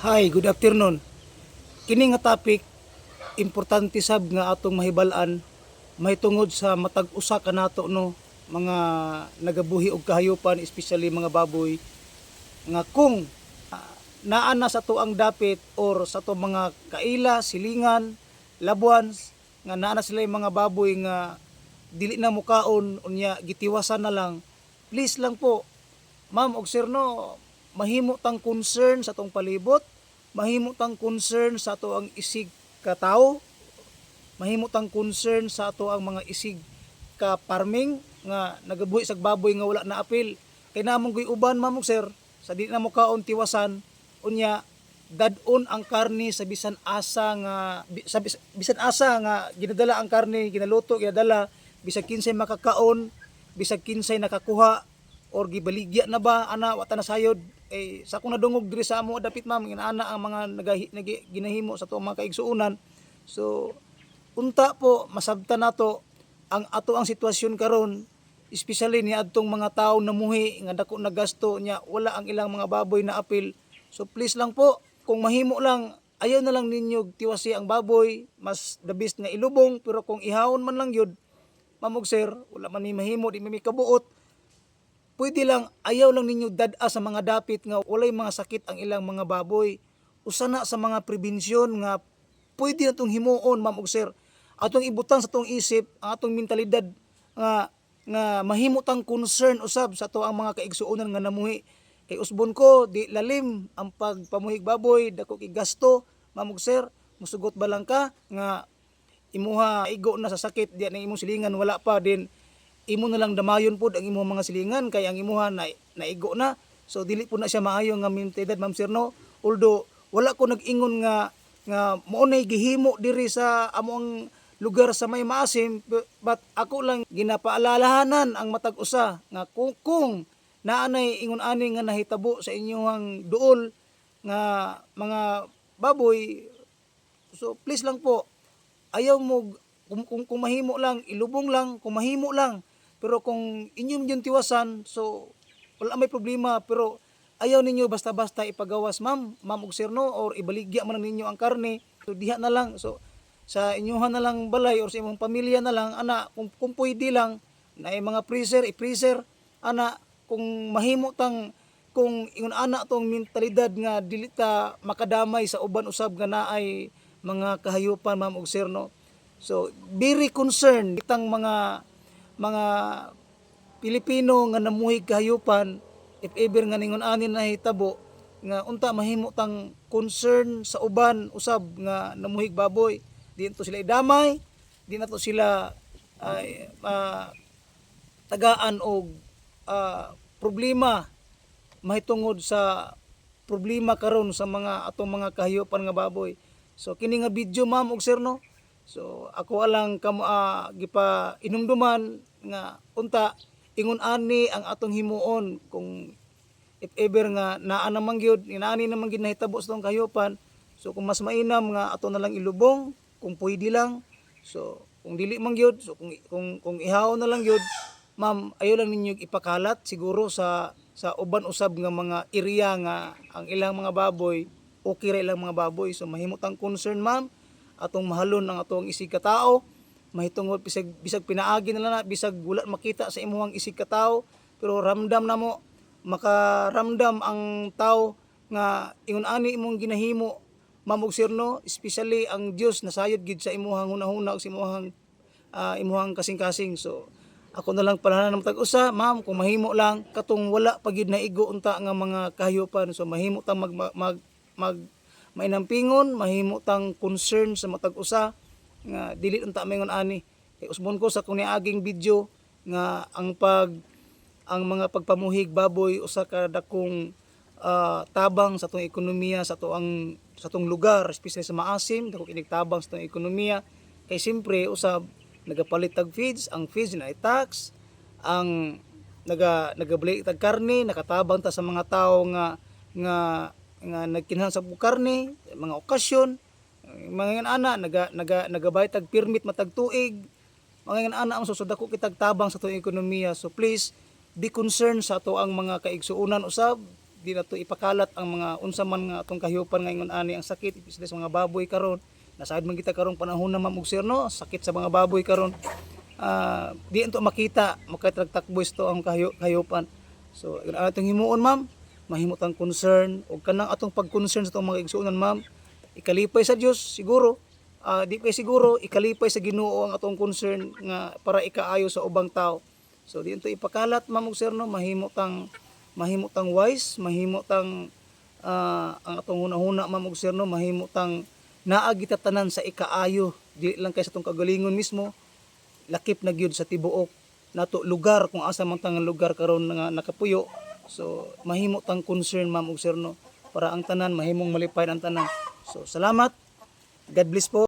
Hi, good afternoon. Kini nga topic importante sab nga atong mahibalan mahitungod sa matag usa ka nato no mga nagabuhi og kahayupan, especially mga baboy nga kung naa na sa tuang dapit or sa to mga kaila, silingan, labuan nga naa na sila yung mga baboy nga dili na mukaon unya gitiwasan na lang. Please lang po, ma'am og sir no, mahimo tang concern sa tong palibot, mahimo tang concern sa ato ang isig ka tawo, mahimo tang concern sa ato ang mga isig ka farming nga nagabuhi sag baboy nga wala na apil. Kay namong guy uban ma'am ug sir, sa di na mo kaon tiwasan unya dadon ang karne sa bisan asa nga bisan asa nga ginadala ang karne, ginaluto, ginadala bisag kinsay makakaon, bisag kinsay nakakuha or gibaligya na ba ana wata na sayod. Sa akong nadungog diri sa amo dapit ma'am inaana ang mga ginahimo sa tuong mga kaigsuonan. So unta po masabtan nato ang ato ang sitwasyon karon, especially ni adtong mga tawo namuhi nga dako na gasto nya wala ang ilang mga baboy na apil. So please lang po, kung mahimo lang ayaw na lang ninyo tiwasi ang baboy, mas the best nga ilubong, pero kung ihawon man lang yun ma'am ug sir, wala man ni mahimo, di may kabuot, pwede lang ayaw lang ninyo dad-a sa mga dapit nga walay mga sakit ang ilang mga baboy. Usa na sa mga prebensyon nga pwede natong himuon ma'am ug sir. Atong ibutang sa atong isip ang atong mentalidad nga mahimo tang concern usab sa ato ang mga kaigsuonan nga namuhi. Kay usbon ko di lalim ang pagpamuhig baboy, dako kay gasto ma'am ug sir. Musugot ba lang ka nga imuha igo na sa sakit diya na imong silingan wala pa din imo na lang damayon pod ang imong mga silingan kay ang imuha na naigo na. So dili po na siya maayo nga mentalidad ma'am sir no. Although wala ko nag-ingon nga mao nay gihimo diri sa among lugar sa may maasim, but ako lang ginapaalalahanan ang matag usa nga kung naanay ingon ani nga nahitabo sa inyong duol nga mga baboy, so please lang po ayaw mo kung mahimo lang ilubong lang, kung mahimo lang, pero kung inyong yung tiwasan so wala may problema, pero ayaw ninyo basta-basta ipagawas ma'am ug sir no, or ibaligya man ninyo ang karne, so diha na lang, so sa inyuhan na lang balay or sa imong pamilya na lang ana, kung pwede lang na mga freezer i-freezer ana, kung mahimo tang kung ingon ana tong mentalidad nga dili ta makadamay sa uban usab nga naay mga kahayupan ma'am ug sir no. So very concerned itang mga Pilipino nga namuhig kahayupan, if ever nga ningon ani nahitabo nga unta mahimo tang concern sa uban usab nga namuhig baboy, di to sila idamay, di na to sila tagaan og problema mahitungod sa problema karon sa mga atong mga kahayupan nga baboy. So kini nga video ma'am ug sir no, so ako alang gipa inumduman nga unta ingon ani ang atong himuon kung if ever nga naa namang gyud inaani namang gid nahitabo sa atong kahayupan. So kung mas mainam nga ato na lang ilubong kung pwede lang, so kung dili man gyud, so kung ihaw na lang gyud ma'am, ayo lang ninyo ipakalat siguro sa uban usab nga mga area nga ang ilang mga baboy okay ra ilang mga baboy. So mahimo tang concern ma'am, atong mahalon ang atong isig ka tawo, mahitungod bisag pinaagi na lang na, bisag wala makita sa imuhang isig ka tawo, pero ramdam na mo, makaramdam ang tawo nga ingon ani imong ginahimo ma'am ug sir no, especially ang Dios nasayod gid sa imuhang hunahuna ug sa imuhang kasing-kasing. So ako na lang palahanan ng tag-usa ma'am, kung mahimo lang katong wala pa gid naigo unta nga mga kahayupan, so mahimo tang mainampingon, mahimo tang concern sa matag usa nga dili unta maingon ani. Kay usbon ko sa kung niaging video nga ang mga pagpamuhig baboy usa ka dakong tabang sa atong ekonomiya sa atong lugar, especially sa maasim, dako kinig tabang sa atong ekonomiya. Kay siyempre usab nagapalit tag feeds, ang feeds na tax, ang nagabalik tag karne, nakatabang ta sa mga tawo nga nagkinahanglan sa karne, mga okasyon, mga ana nagabay tag permit matag tuig, mga ana ang susud ako kitag tabang sa atong ekonomiya. So please be concerned sa ato ang mga kaigsuonan usab, di na to ipakalat ang mga unsa man nga atong kahiupan ngayon ani ang sakit especially sa mga baboy karon. Nasaad man kita karong panahon na ma'am ug sir no, sakit sa mga baboy karon. Di ento makita makatragtakboy to ang kahiupan. So atong himuon ma'am, mahimutang concern ug kanang atong pag-concern sa atong mga igsuonan ma'am, ikalipay sa Dios siguro. Di kay siguro ikalipay sa Ginoo ang atong concern nga para ikaayo sa ubang tao. So di ito ipakalat ma'am ug sir no, mahimutang wise, mahimutang ang atong hunahuna ma'am ug sir no, mahimutang naa kita tanan sa ikaayo, di lang kay sa atong kagalingon mismo, lakip na gyud sa tibuok nato lugar kung asa man tang lugar karon nga nakapuyo. So mahimutang concern ma'am ug sir no, para ang tanan mahimong malipay ang tanan. So salamat. God bless po.